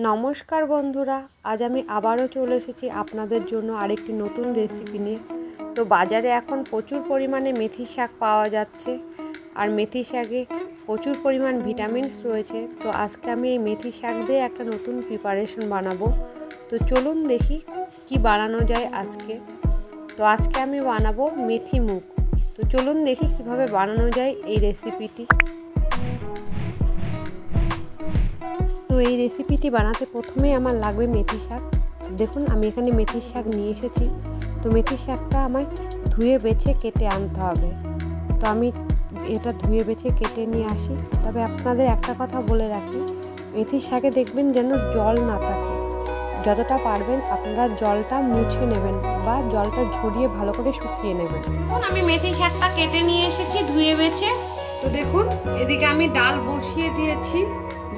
নমস্কার বন্ধুরা, আজ আমি আবারও চলে এসেছি আপনাদের জন্য আরেকটি নতুন রেসিপি নিয়ে। তো বাজারে এখন প্রচুর পরিমাণে মেথি শাক পাওয়া যাচ্ছে, আর মেথি শাকে প্রচুর পরিমাণ ভিটামিনস রয়েছে। তো আজকে আমি এই মেথি শাক দিয়ে একটা নতুন প্রিপারেশন বানাবো। তো চলুন দেখি কি বানানো যায় আজকে। তো আজকে আমি বানাবো মেথি মুগ। তো চলুন দেখি কিভাবে বানানো যায় এই রেসিপিটি। তো এই রেসিপিটি বানাতে প্রথমেই আমার লাগবে মেথি শাক। তো দেখুন আমি এখানে মেথি শাক নিয়ে এসেছি। তো মেথি শাকটা আমায় ধুয়ে বেছে কেটে আনতে হবে। তো আমি এটা ধুয়ে বেছে কেটে নিয়ে আসি। তবে আপনাদের একটা কথা বলে রাখি, মেথি শাকে দেখবেন যেন জল না থাকে। যতটা পারবেন আপনারা জলটা মুছে নেবেন বা জলটা ঝরিয়ে ভালো করে শুকিয়ে নেবেন। আমি মেথি শাকটা কেটে নিয়ে এসেছি ধুয়ে বেছে। তো দেখুন এদিকে আমি ডাল বসিয়ে দিয়েছি।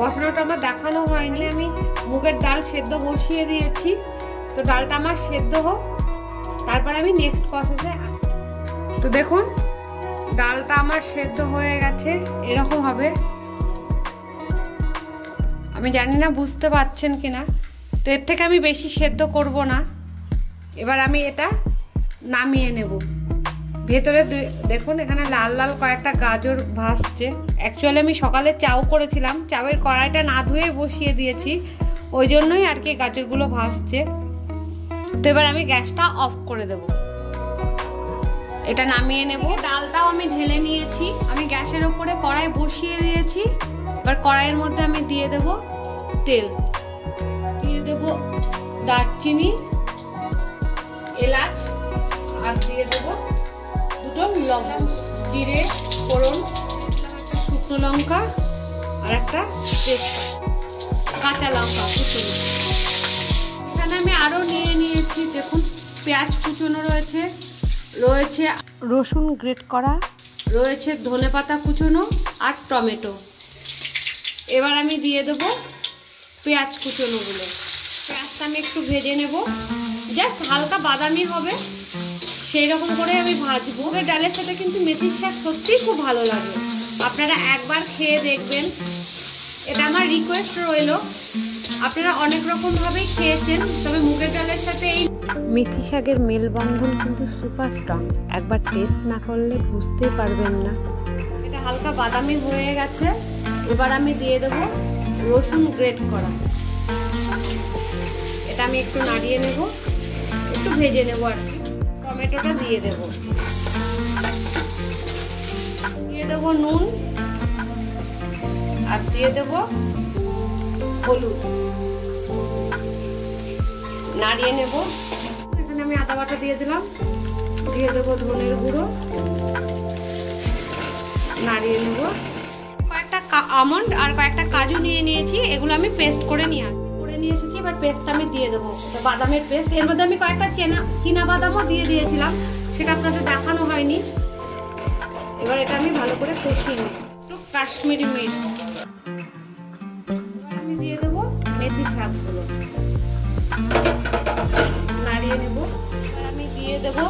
বসানোটা আমার দেখানো হয়নি, আমি মুগের ডাল সেদ্ধ বসিয়ে দিয়েছি। তো ডালটা আমার সেদ্ধ হোক, তারপর আমি নেক্সট প্রসেসে। তো দেখুন ডালটা আমার সেদ্ধ হয়ে গেছে, এরকম হবে। আমি জানি না বুঝতে পারছেন কিনা। তো এর থেকে আমি বেশি সেদ্ধ করব না। এবার আমি এটা নামিয়ে নেব। ভেতরে দেখুন এখানে লাল লাল কয়েকটা গাজর ভাসছে। অ্যাকচুয়ালি আমি সকালে চাউ করেছিলাম, চাউয়ের কড়াইটা না ধুয়ে বসিয়ে দিয়েছি, ওই জন্যই আর কি গাজরগুলো ভাসছে। তো এবার আমি গ্যাসটা অফ করে দেব, এটা নামিয়ে নেব। ডালটাও আমি ঢেলে নিয়েছি, আমি গ্যাসের উপরে কড়াই বসিয়ে দিয়েছি। এবার কড়াইয়ের মধ্যে আমি দিয়ে দেব তেল, দিয়ে দেব দারচিনি, এলাচ, আর দিয়ে দেব দুটো লবঙ্গ, জিরে ফোড়ন, শুকনো লঙ্কা আর একটা কাঁচা লঙ্কা কুচনো। এখানে আমি আরও নিয়ে নিয়েছি, দেখুন পেঁয়াজ কুচনো রয়েছে, রয়েছে রসুন গ্রেট করা, রয়েছে ধনেপাতা কুচনো আর টমেটো। এবার আমি দিয়ে দেব পেঁয়াজ কুচনোগুলো। পেঁয়াজটা আমি একটু ভেজে নেব, জাস্ট হালকা বাদামি হবে সেই রকম করে আমি ভাজবো। ডালের সাথে কিন্তু মেথির শাক সত্যিই খুব ভালো লাগে, আপনারা একবার খেয়ে দেখবেন। এটা আমার রিকোয়েস্ট রইল, আপনারা অনেক রকমভাবেই খেয়েছেন, তবে মুগের ডালের সাথে এই মেথি শাকের মেলবন্ধন কিন্তু সুপার স্ট্রং। একবার টেস্ট না করলে বুঝতেই পারবেন না। এটা হালকা বাদামি হয়ে গেছে। এবার আমি দিয়ে দেবো রসুন গ্রেট করা। এটা আমি একটু নাড়িয়ে নেব, একটু ভেজে নেব আর কি। টমেটোটা দিয়ে দেব, দিয়ে দেব নুন, আর দিয়ে দেব হলুদ, নাড়িয়ে নেব। এখানে আমি আদা বাটা দিয়ে দিলাম, দিয়ে দেব ধনের গুঁড়ো, নাড়িয়ে নেব। কয়েকটা আমন্ড আর কয়েকটা কাজু নিয়ে নিয়েছি, এগুলো আমি পেস্ট করে নিয়ে এসেছি। এবার পেস্টটা আমি দিয়ে দেবো, বাদামের পেস্ট। এর মধ্যে আমি কয়েকটা চীনা বাদামও দিয়ে দিয়েছিলাম, সেটা আপনাদের দেখানো হয়নি। এবার এটা আমি ভালো করে কষিয়ে নেব। একটু কাশ্মীরি মির্চ আমি দিয়ে দেবো, মেথি শাকগুলো নাড়িয়ে নেব। এবার আমি দিয়ে দেবো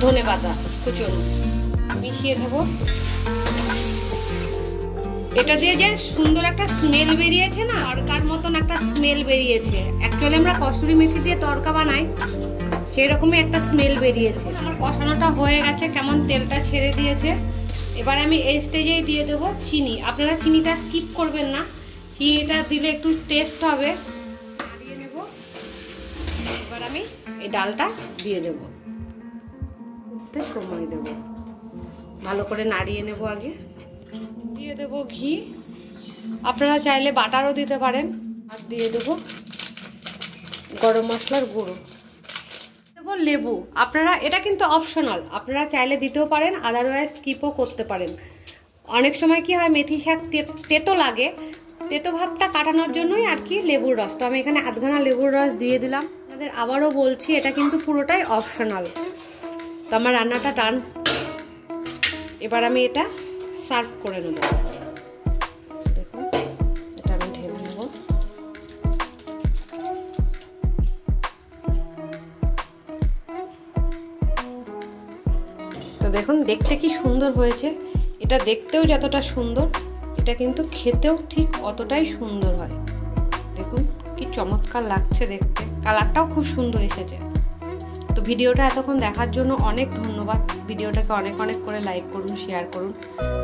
ধনেপাতা কুচনো, মিশিয়ে দেবো। এটা দিয়ে যে সুন্দর একটা স্মেল বেরিয়েছে না, তড়কার মতন একটা স্মেল বেরিয়েছে। অ্যাকচুয়ালি আমরা কসুরি মেথি দিয়ে তড়কা বানাই, সেই রকমই একটা স্মেল বেরিয়েছে। আমার কষানোটা হয়ে গেছে, কেমন তেলটা ছেড়ে দিয়েছে। এবার আমি এই স্টেজেই দিয়ে দেবো চিনি। আপনারা চিনিটা স্কিপ করবেন না, চিনিটা দিলে একটু টেস্ট হবে। নাড়িয়ে নেব। এবার আমি এই ডালটা দিয়ে দেব, ফুটতে সময় দেব, ভালো করে নাড়িয়ে নেব। আগে দিয়ে দেবো ঘি, আপনারা চাইলে বাটারও দিতে পারেন। আর দিয়ে দেবো গরম মশলার গুঁড়ো, দেবো লেবু। আপনারা এটা কিন্তু অপশনাল, আপনারা চাইলে দিতেও পারেন, আদারওয়াইজ স্কিপও করতে পারেন। অনেক সময় কি হয় মেথি শাক তেতো লাগে, তেতো ভাবটা কাটানোর জন্যই আর কি লেবুর রস। তো আমি এখানে আধখানা লেবুর রস দিয়ে দিলাম। আপনাদের আবারও বলছি এটা কিন্তু পুরোটাই অপশনাল। তো আমার রান্নাটা ডান। এবার আমি এটা সার্ভ করে নেব। দেখুন এটা আমি ঢেলে নেব। তো দেখুন দেখতে কি সুন্দর হয়েছে। এটা দেখতেও যতটা সুন্দর, এটা কিন্তু খেতেও ঠিক অতটাই সুন্দর হয়। চমৎকার লাগছে দেখতে, কালারটাও খুব সুন্দর এসেছে। তো ভিডিওটা এতক্ষণ দেখার জন্য অনেক ধন্যবাদ। ভিডিওটাকে অনেক অনেক করে লাইক করুন, শেয়ার করুন,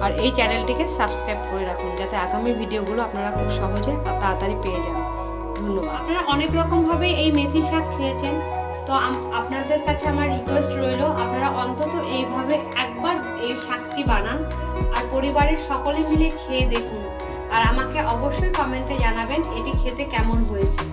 আর এই চ্যানেলটিকে সাবস্ক্রাইব করে রাখুন যাতে আগামী ভিডিওগুলো আপনারা খুব সহজে আর তাড়াতাড়ি পেয়ে যান। ধন্যবাদ। আপনারা অনেক রকমভাবে এই মেথি শাক খেয়েছেন, তো আপনাদের কাছে আমার রিকোয়েস্ট রইল আপনারা অন্তত এইভাবে একবার এই শাকটি বানান আর পরিবারের সকলে মিলে খেয়ে দেখুন, আর আমাকে অবশ্যই কমেন্টে জানাবেন এটি খেতে কেমন হয়েছে।